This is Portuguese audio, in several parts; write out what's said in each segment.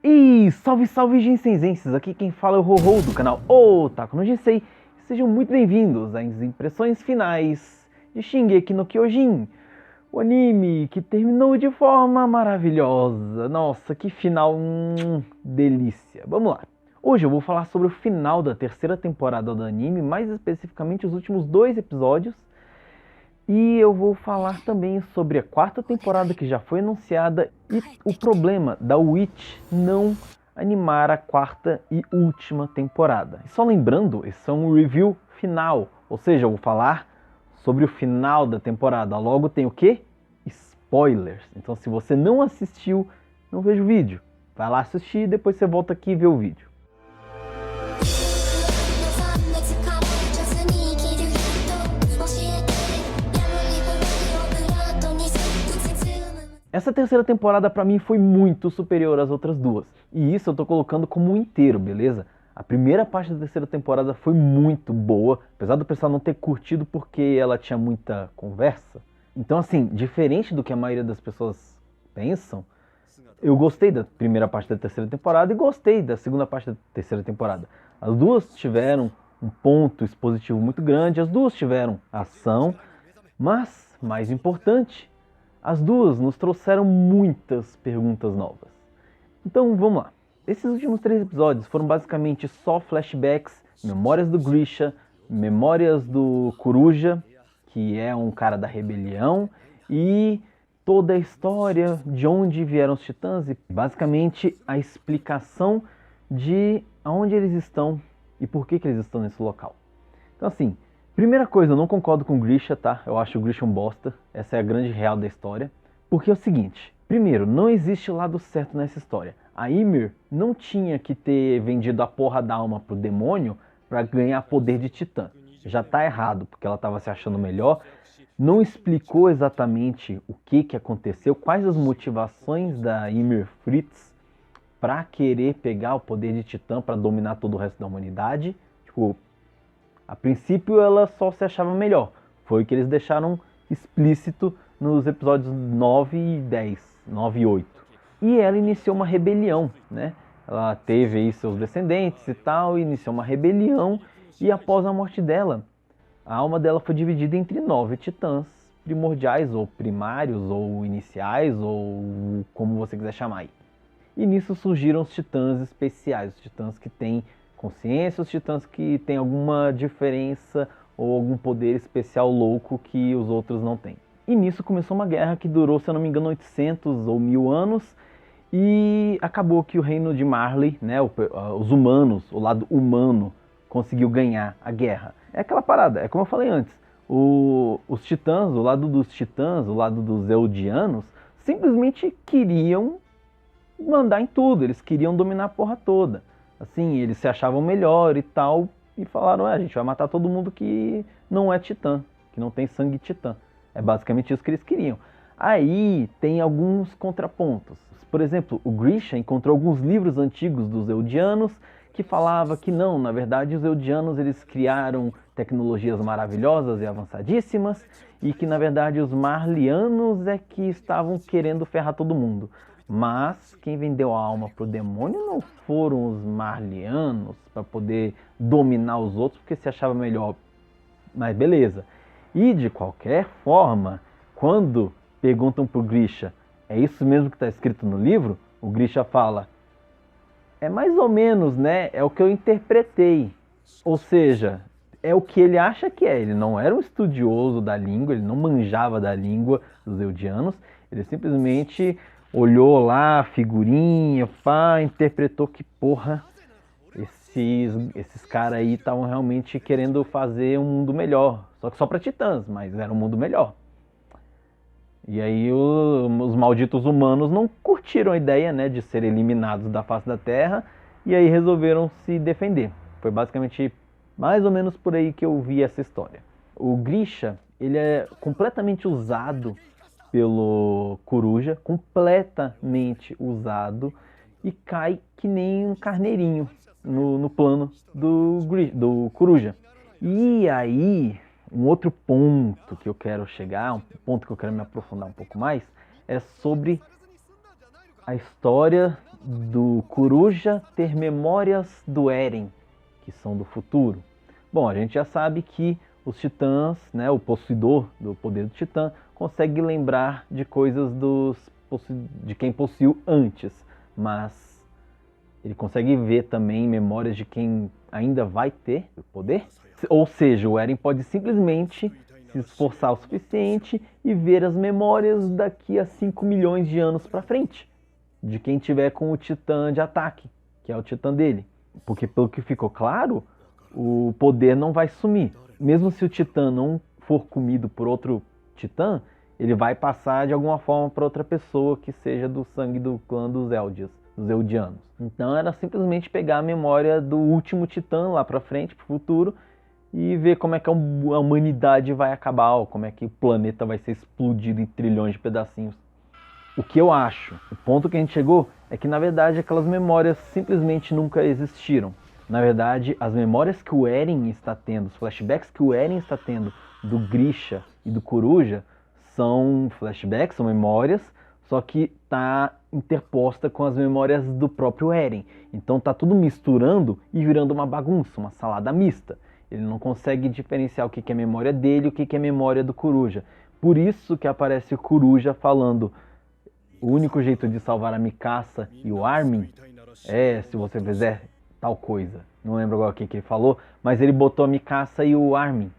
E salve, salve Jinsenzenses, aqui quem fala é o Rorô do canal Otaku no Jinsei. Sejam muito bem-vindos às impressões finais de Shingeki no Kyojin, o anime que terminou de forma maravilhosa. Nossa, que final, delícia. Vamos lá. Hoje eu vou falar sobre o final da terceira temporada do anime, mais especificamente os últimos 2 episódios. E eu vou falar também sobre a 4ª temporada que já foi anunciada e o problema da Witch não animar a 4ª e última temporada. E só lembrando, esse é um review final, ou seja, eu vou falar sobre o final da temporada. Logo tem o quê? Spoilers. Então se você não assistiu, não veja o vídeo. Vai lá assistir e depois você volta aqui e vê o vídeo. Essa terceira temporada pra mim foi muito superior às outras 2. E isso eu tô colocando como um inteiro, beleza? A primeira parte da terceira temporada foi muito boa, apesar do pessoal não ter curtido porque ela tinha muita conversa. Então assim, diferente do que a maioria das pessoas pensam, eu gostei da primeira parte da terceira temporada e gostei da segunda parte da terceira temporada. As duas tiveram um ponto expositivo muito grande, as duas tiveram ação, mas, mais importante, as duas nos trouxeram muitas perguntas novas. Então vamos lá. Esses últimos 3 episódios foram basicamente só flashbacks, memórias do Grisha, memórias do Kuruja, que é um cara da rebelião, e toda a história de onde vieram os titãs e basicamente a explicação de aonde eles estão e por que eles estão nesse local. Então assim, primeira coisa, eu não concordo com o Grisha, tá? Eu acho o Grisha um bosta. Essa é a grande real da história. Porque é o seguinte, primeiro, não existe lado certo nessa história. A Ymir não tinha que ter vendido a porra da alma pro demônio pra ganhar poder de titã. Já tá errado, porque ela tava se achando melhor. Não explicou exatamente o que aconteceu, quais as motivações da Ymir Fritz pra querer pegar o poder de titã pra dominar todo o resto da humanidade. Tipo, a princípio ela só se achava melhor. Foi o que eles deixaram explícito nos episódios 9 e 10, 9 e 8. E ela iniciou uma rebelião, né? Ela teve aí seus descendentes e tal, iniciou uma rebelião e após a morte dela, a alma dela foi dividida entre 9 titãs primordiais ou primários ou iniciais ou como você quiser chamar aí. E nisso surgiram os titãs especiais, os titãs que têm consciência, os titãs que têm alguma diferença ou algum poder especial louco que os outros não têm. E nisso começou uma guerra que durou, se eu não me engano, 800 ou 1000 anos e acabou que o reino de Marley, né, os humanos, o lado humano, conseguiu ganhar a guerra. É aquela parada, é como eu falei antes, os titãs, o lado dos titãs, o lado dos Eldianos, simplesmente queriam mandar em tudo, eles queriam dominar a porra toda. Assim, eles se achavam melhor e tal, e falaram, a gente vai matar todo mundo que não é titã, que não tem sangue titã. É basicamente isso que eles queriam. Aí tem alguns contrapontos. Por exemplo, o Grisha encontrou alguns livros antigos dos Eldianos que falava que não, na verdade os Eldianos eles criaram tecnologias maravilhosas e avançadíssimas e que na verdade os Marlianos é que estavam querendo ferrar todo mundo. Mas quem vendeu a alma pro demônio não foram os Marlianos para poder dominar os outros porque se achava melhor. Mas beleza. E de qualquer forma, quando perguntam pro Grisha, é isso mesmo que está escrito no livro? O Grisha fala, é mais ou menos, né? É o que eu interpretei. Ou seja, é o que ele acha que é. Ele não era um estudioso da língua, ele não manjava da língua dos Eldianos, ele simplesmente olhou lá a figurinha, interpretou que porra, esses caras aí estavam realmente querendo fazer um mundo melhor. Só que só para titãs, mas era um mundo melhor. E aí os malditos humanos não curtiram a ideia, né, de serem eliminados da face da Terra. E aí resolveram se defender. Foi basicamente mais ou menos por aí que eu vi essa história. O Grisha, ele é completamente usado pelo Kuruja, completamente usado, e cai que nem um carneirinho no plano do Kuruja. E aí, um outro ponto que eu quero chegar, um ponto que eu quero me aprofundar um pouco mais, é sobre a história do Coruja ter memórias do Eren, que são do futuro? Bom, a gente já sabe que os titãs, né, o possuidor do poder do titã, consegue lembrar de coisas de quem possuiu antes, mas ele consegue ver também memórias de quem ainda vai ter o poder? Ou seja, o Eren pode simplesmente se esforçar o suficiente e ver as memórias daqui a 5 milhões de anos para frente, de quem tiver com o titã de ataque, que é o titã dele. Porque pelo que ficou claro, o poder não vai sumir. Mesmo se o titã não for comido por outro titã, ele vai passar de alguma forma para outra pessoa que seja do sangue do clã dos Eldians, dos Eldianos. Então era simplesmente pegar a memória do último titã lá para frente, para o futuro, e ver como é que a humanidade vai acabar, ou como é que o planeta vai ser explodido em trilhões de pedacinhos. O que eu acho, o ponto que a gente chegou, é que na verdade aquelas memórias simplesmente nunca existiram. Na verdade, as memórias que o Eren está tendo, os flashbacks que o Eren está tendo do Grisha e do Coruja, são flashbacks, são memórias, só que tá interposta com as memórias do próprio Eren. Então tá tudo misturando e virando uma bagunça, uma salada mista. Ele não consegue diferenciar o que é memória dele e o que é memória do Coruja. Por isso que aparece o Coruja falando: o único jeito de salvar a Mikasa e o Armin é se você fizer tal coisa. Não lembro agora o que ele falou, mas ele botou a Mikasa e o Armin,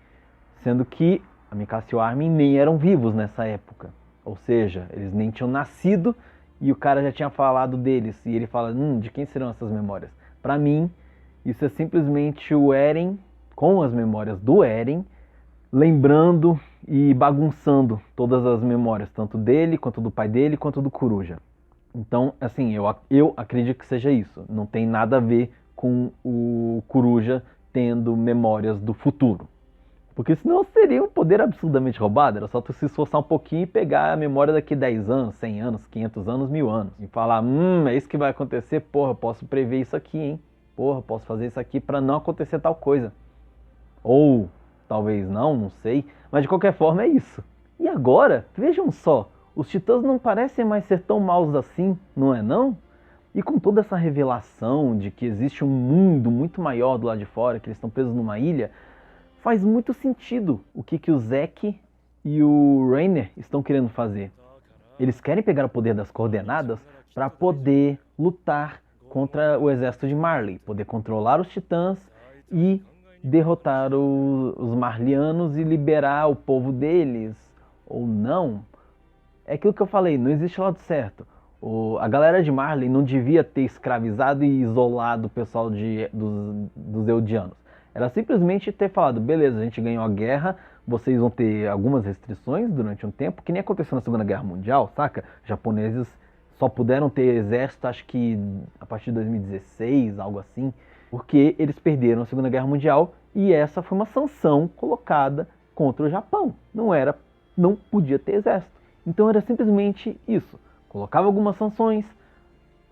sendo que a Mikasa e o Armin nem eram vivos nessa época. Ou seja, eles nem tinham nascido e o cara já tinha falado deles. E ele fala, de quem serão essas memórias? Pra mim, isso é simplesmente o Eren, com as memórias do Eren, lembrando e bagunçando todas as memórias, tanto dele, quanto do pai dele, quanto do Coruja. Então, assim, eu acredito que seja isso. Não tem nada a ver com o Coruja tendo memórias do futuro. Porque senão seria um poder absurdamente roubado. Era só tu se esforçar um pouquinho e pegar a memória daqui 10 anos, 100 anos, 500 anos, 1000 anos. E falar, é isso que vai acontecer? Porra, posso prever isso aqui, hein? Porra, posso fazer isso aqui pra não acontecer tal coisa. Ou talvez não sei. Mas de qualquer forma é isso. E agora, vejam só. Os titãs não parecem mais ser tão maus assim, não é não? E com toda essa revelação de que existe um mundo muito maior do lado de fora, que eles estão presos numa ilha, faz muito sentido o que o Zack e o Reiner estão querendo fazer. Eles querem pegar o poder das coordenadas para poder lutar contra o exército de Marley, poder controlar os titãs e derrotar os Marlianos e liberar o povo deles, ou não. É aquilo que eu falei, não existe lado certo. A galera de Marley não devia ter escravizado e isolado o pessoal dos Eldianos. Era simplesmente ter falado, beleza, a gente ganhou a guerra, vocês vão ter algumas restrições durante um tempo, que nem aconteceu na Segunda Guerra Mundial, saca? Os japoneses só puderam ter exército, acho que a partir de 2016, algo assim, porque eles perderam a Segunda Guerra Mundial e essa foi uma sanção colocada contra o Japão. Não podia ter exército. Então era simplesmente isso. Colocava algumas sanções,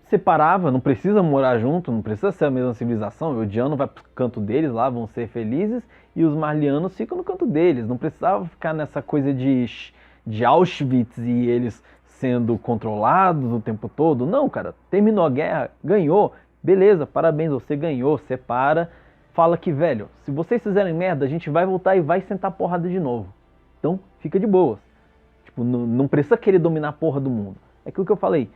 separava, não precisa morar junto, não precisa ser a mesma civilização. O Eldiano vai pro canto deles lá, vão ser felizes, e os Marlianos ficam no canto deles. Não precisava ficar nessa coisa de Auschwitz e eles sendo controlados o tempo todo. Não, cara, terminou a guerra, ganhou, beleza, parabéns, você ganhou, separa. Fala que, velho, se vocês fizerem merda, a gente vai voltar e vai sentar porrada de novo. Então, fica de boas. Tipo, não precisa querer dominar a porra do mundo. É aquilo que eu falei.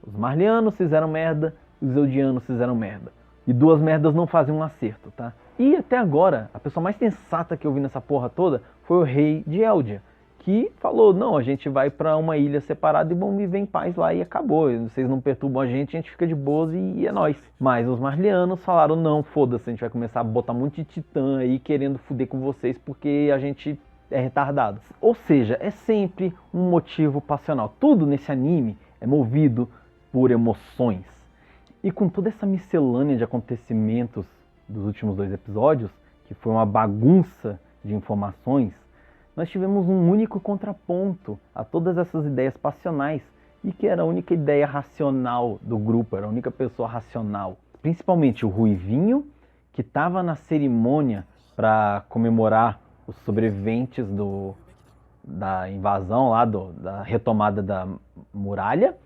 Os Marlianos fizeram merda, os Eldianos fizeram merda. E duas merdas não fazem um acerto, tá? E até agora, a pessoa mais sensata que eu vi nessa porra toda foi o rei de Eldia, que falou, não, a gente vai pra uma ilha separada e vamos viver em paz lá e acabou. Vocês não perturbam a gente fica de boas e é nóis. Mas os Marlianos falaram, não, foda-se, a gente vai começar a botar um monte de titã aí querendo foder com vocês porque a gente é retardado. Ou seja, é sempre um motivo passional. Tudo nesse anime é movido por emoções. E com toda essa miscelânea de acontecimentos dos últimos 2 episódios, que foi uma bagunça de informações, nós tivemos um único contraponto a todas essas ideias passionais e que era a única ideia racional do grupo, era a única pessoa racional. Principalmente o Ruivinho, que estava na cerimônia para comemorar os sobreviventes da invasão lá, da retomada da muralha,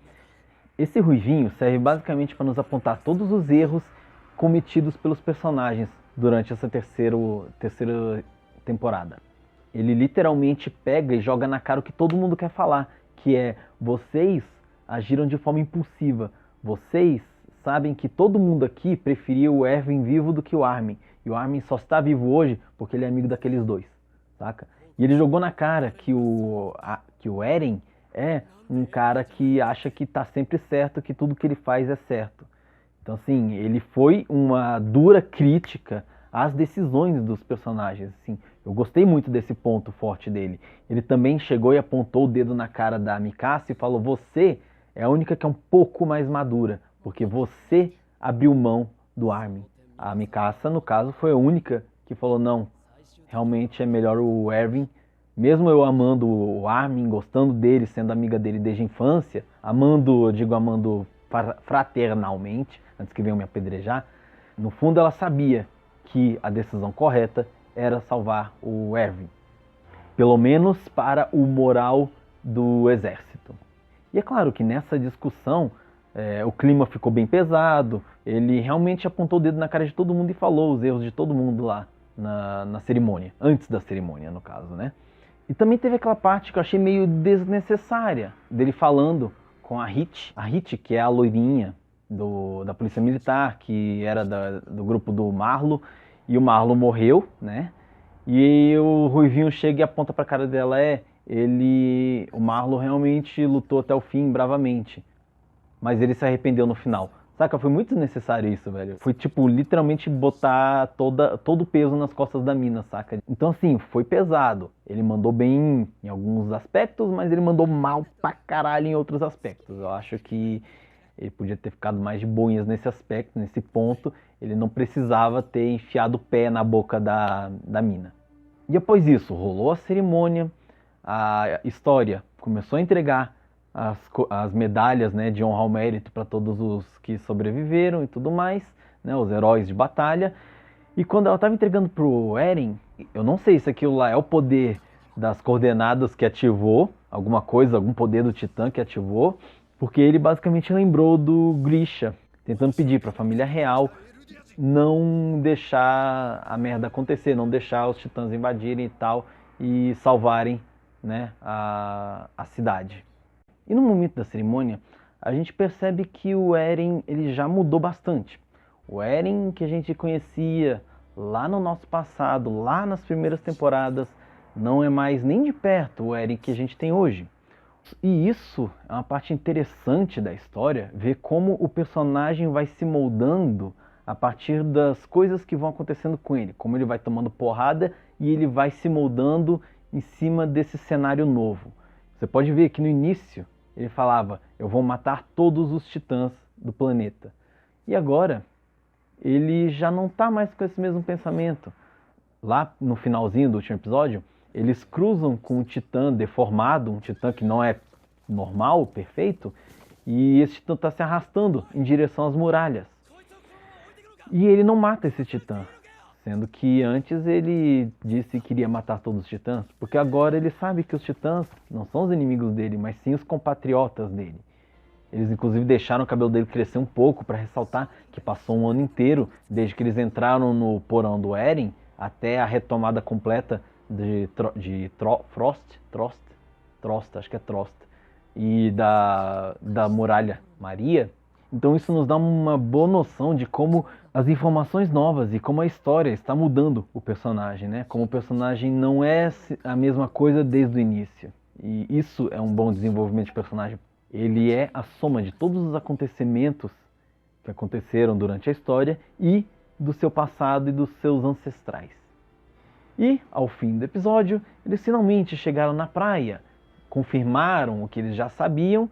Esse ruivinho serve basicamente para nos apontar todos os erros cometidos pelos personagens durante essa terceira temporada. Ele literalmente pega e joga na cara o que todo mundo quer falar, que é: vocês agiram de forma impulsiva, vocês sabem que todo mundo aqui preferia o Erwin vivo do que o Armin, e o Armin só está vivo hoje porque ele é amigo daqueles dois, saca? E ele jogou na cara que o Eren é um cara que acha que tá sempre certo, que tudo que ele faz é certo. Então, assim, ele foi uma dura crítica às decisões dos personagens. Assim, eu gostei muito desse ponto forte dele. Ele também chegou e apontou o dedo na cara da Mikasa e falou: você é a única que é um pouco mais madura, porque você abriu mão do Armin. A Mikasa, no caso, foi a única que falou: não, realmente é melhor o Erwin. Mesmo eu amando o Armin, gostando dele, sendo amiga dele desde a infância, amando fraternalmente, antes que venham me apedrejar, no fundo ela sabia que a decisão correta era salvar o Erwin. Pelo menos para o moral do exército. E é claro que nessa discussão o clima ficou bem pesado, ele realmente apontou o dedo na cara de todo mundo e falou os erros de todo mundo lá na cerimônia, antes da cerimônia no caso, né? E também teve aquela parte que eu achei meio desnecessária, dele falando com a Hit, que é a loirinha da polícia militar, que era do grupo do Marlo, e o Marlo morreu, né? E o Ruivinho chega e aponta pra cara dela: o Marlo realmente lutou até o fim bravamente, mas ele se arrependeu no final. Saca, foi muito desnecessário isso, velho. Foi, tipo, literalmente botar todo o peso nas costas da mina, saca? Então, assim, foi pesado. Ele mandou bem em alguns aspectos, mas ele mandou mal pra caralho em outros aspectos. Eu acho que ele podia ter ficado mais de boinhas nesse aspecto, nesse ponto. Ele não precisava ter enfiado o pé na boca da mina. E após isso, rolou a cerimônia, a história começou a entregar as medalhas, né, de honra ao mérito para todos os que sobreviveram e tudo mais, né, os heróis de batalha. E quando ela estava entregando pro Eren, eu não sei se aquilo lá é o poder das coordenadas que ativou, alguma coisa, algum poder do Titã que ativou, porque ele basicamente lembrou do Grisha, tentando pedir para a família real não deixar a merda acontecer, não deixar os Titãs invadirem e tal, e salvarem, né, a cidade. E no momento da cerimônia, a gente percebe que o Eren ele já mudou bastante. O Eren que a gente conhecia lá no nosso passado, lá nas primeiras temporadas, não é mais nem de perto o Eren que a gente tem hoje. E isso é uma parte interessante da história, ver como o personagem vai se moldando a partir das coisas que vão acontecendo com ele, como ele vai tomando porrada e ele vai se moldando em cima desse cenário novo. Você pode ver que no início ele falava: eu vou matar todos os titãs do planeta. E agora ele já não está mais com esse mesmo pensamento. Lá no finalzinho do último episódio, eles cruzam com um titã deformado, um titã que não é normal, perfeito, e esse titã está se arrastando em direção às muralhas. E ele não mata esse titã, sendo que antes ele disse que iria matar todos os titãs, porque agora ele sabe que os titãs não são os inimigos dele, mas sim os compatriotas dele. Eles inclusive deixaram o cabelo dele crescer um pouco para ressaltar que passou um ano inteiro, desde que eles entraram no porão do Eren, até a retomada completa de Trost, acho que é Trost, e da Muralha Maria. Então isso nos dá uma boa noção de como as informações novas e como a história está mudando o personagem, né? Como o personagem não é a mesma coisa desde o início. E isso é um bom desenvolvimento de personagem. Ele é a soma de todos os acontecimentos que aconteceram durante a história e do seu passado e dos seus ancestrais. E, ao fim do episódio, eles finalmente chegaram na praia, confirmaram o que eles já sabiam.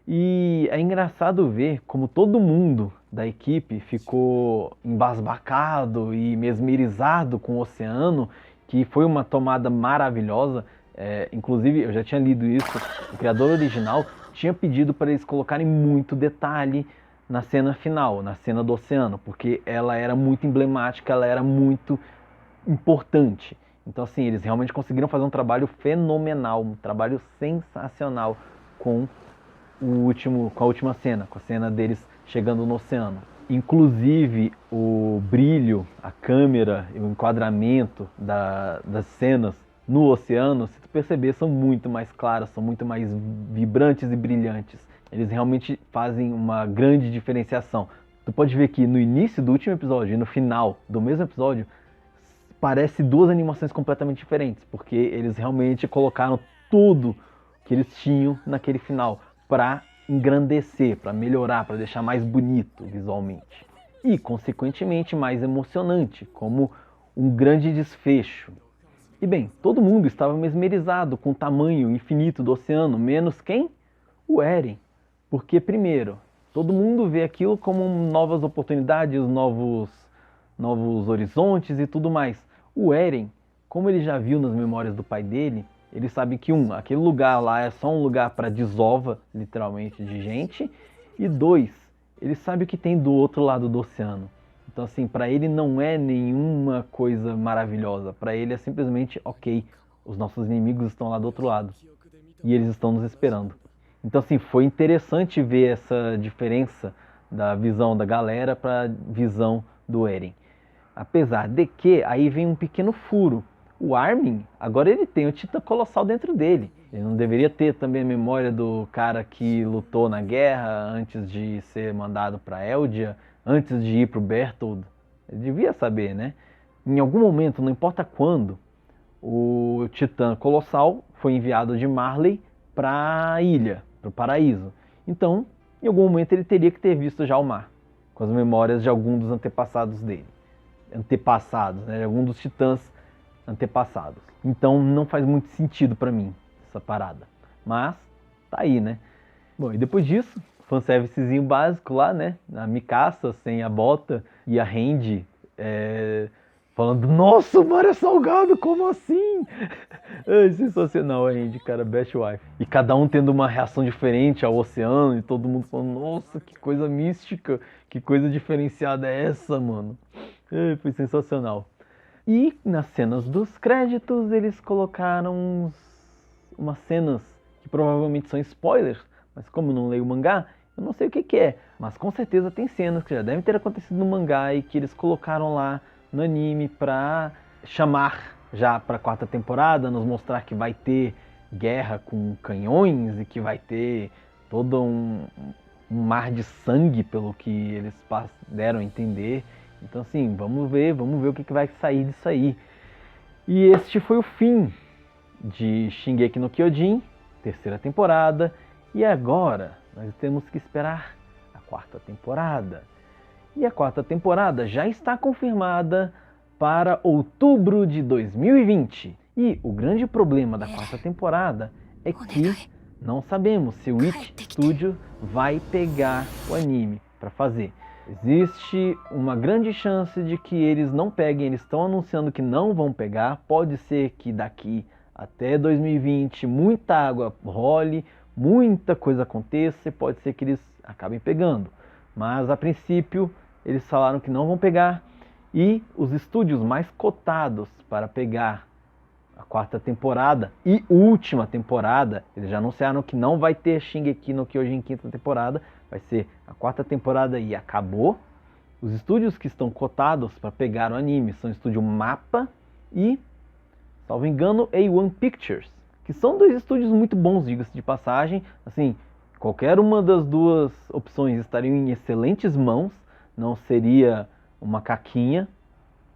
E é engraçado ver como todo mundo da equipe ficou embasbacado e mesmerizado com o oceano, que foi uma tomada maravilhosa. Inclusive, eu já tinha lido isso, o criador original tinha pedido para eles colocarem muito detalhe na cena final, na cena do oceano, porque ela era muito emblemática, ela era muito importante. Então, assim, eles realmente conseguiram fazer um trabalho fenomenal, um trabalho sensacional com com a última cena, com a cena deles chegando no oceano. Inclusive o brilho, a câmera e o enquadramento das cenas no oceano, se tu perceber, são muito mais claras, são muito mais vibrantes e brilhantes. Eles realmente fazem uma grande diferenciação. Tu pode ver que no início do último episódio e no final do mesmo episódio, parece duas animações completamente diferentes, porque eles realmente colocaram tudo que eles tinham naquele final para engrandecer, para melhorar, para deixar mais bonito visualmente. E, consequentemente, mais emocionante, como um grande desfecho. E bem, todo mundo estava mesmerizado com o tamanho infinito do oceano, menos quem? O Eren. Porque, primeiro, todo mundo vê aquilo como novas oportunidades, novos horizontes e tudo mais. O Eren, como ele já viu nas memórias do pai dele, ele sabe que, aquele lugar lá é só um lugar para desova, literalmente, de gente. E dois, ele sabe o que tem do outro lado do oceano. Então, assim, para ele não é nenhuma coisa maravilhosa. Para ele é simplesmente, ok, os nossos inimigos estão lá do outro lado. E eles estão nos esperando. Então, assim, foi interessante ver essa diferença da visão da galera para a visão do Eren. Apesar de que, aí vem um pequeno furo. O Armin, agora ele tem o Titã Colossal dentro dele. Ele não deveria ter também a memória do cara que lutou na guerra antes de ser mandado para Eldia, antes de ir para o Berthold. Ele devia saber, né? Em algum momento, não importa quando, o Titã Colossal foi enviado de Marley para a ilha, para o paraíso. Então, em algum momento ele teria que ter visto já o mar, com as memórias de algum dos antepassados dele. Antepassados, né? De algum dos titãs antepassados. Então não faz muito sentido pra mim essa parada. Mas tá aí, né? Bom, e depois disso, fanservicezinho básico lá, né? A Mikasa sem a bota e a Randy falando: nossa, o mar é salgado, como assim? É sensacional a Randy, cara, best wife. E cada um tendo uma reação diferente ao oceano e todo mundo falando: nossa, que coisa mística, que coisa diferenciada é essa, mano? Foi sensacional. E nas cenas dos créditos eles colocaram umas cenas que provavelmente são spoilers, mas como eu não leio o mangá, eu não sei o que é. Mas com certeza tem cenas que já devem ter acontecido no mangá e que eles colocaram lá no anime pra chamar já pra quarta temporada, nos mostrar que vai ter guerra com canhões e que vai ter todo um mar de sangue, pelo que eles deram a entender. Então assim, vamos ver o que vai sair disso aí. E este foi o fim de Shingeki no Kyojin, terceira temporada. E agora nós temos que esperar a quarta temporada. E a quarta temporada já está confirmada para outubro de 2020. E o grande problema da quarta temporada é que não sabemos se o Witch Studio vai pegar o anime para fazer. Existe uma grande chance de que eles não peguem, eles estão anunciando que não vão pegar. Pode ser que daqui até 2020 muita água role, muita coisa aconteça e pode ser que eles acabem pegando. Mas a princípio eles falaram que não vão pegar e os estúdios mais cotados para pegar a quarta temporada e última temporada, eles já anunciaram que não vai ter Shingeki no Kyojin quinta temporada, vai ser a quarta temporada e acabou. Os estúdios que estão cotados para pegar o anime são o estúdio Mappa e, salvo engano, A1 Pictures, que são dois estúdios muito bons, diga-se de passagem. Assim, qualquer uma das duas opções estariam em excelentes mãos, não seria uma caquinha.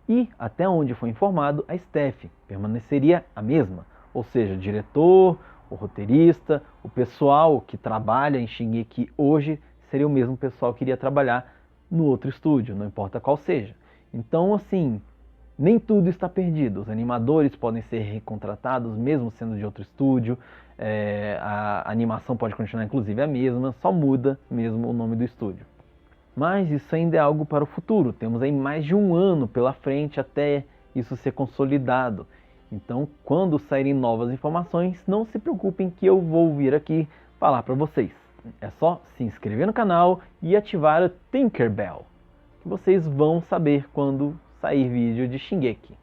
E, até onde foi informado, a staff permaneceria a mesma. Ou seja, o diretor, o roteirista, o pessoal que trabalha em Shingeki hoje seria o mesmo pessoal que iria trabalhar no outro estúdio, não importa qual seja. Então, assim, nem tudo está perdido. Os animadores podem ser recontratados, mesmo sendo de outro estúdio. A animação pode continuar, inclusive, a mesma, só muda mesmo o nome do estúdio. Mas isso ainda é algo para o futuro. Temos aí mais de um ano pela frente até isso ser consolidado. Então, quando saírem novas informações, não se preocupem que eu vou vir aqui falar para vocês. É só se inscrever no canal e ativar o Tinkerbell, que vocês vão saber quando sair vídeo de Shingeki.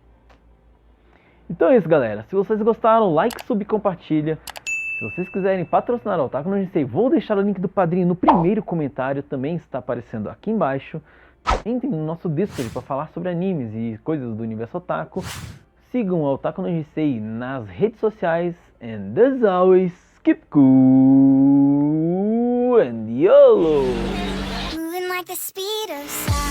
Então é isso, galera. Se vocês gostaram, like, sub e compartilha. Se Se vocês quiserem patrocinar o Otaku no Jinsei, vou deixar o link do padrinho no primeiro comentário, também está aparecendo aqui embaixo. Entrem no nosso Discord para falar sobre animes e coisas do universo Otaku. Sigam o Otaku no Jinsei nas redes sociais. And as always, keep cool and YOLO! Moving like the speed of sound.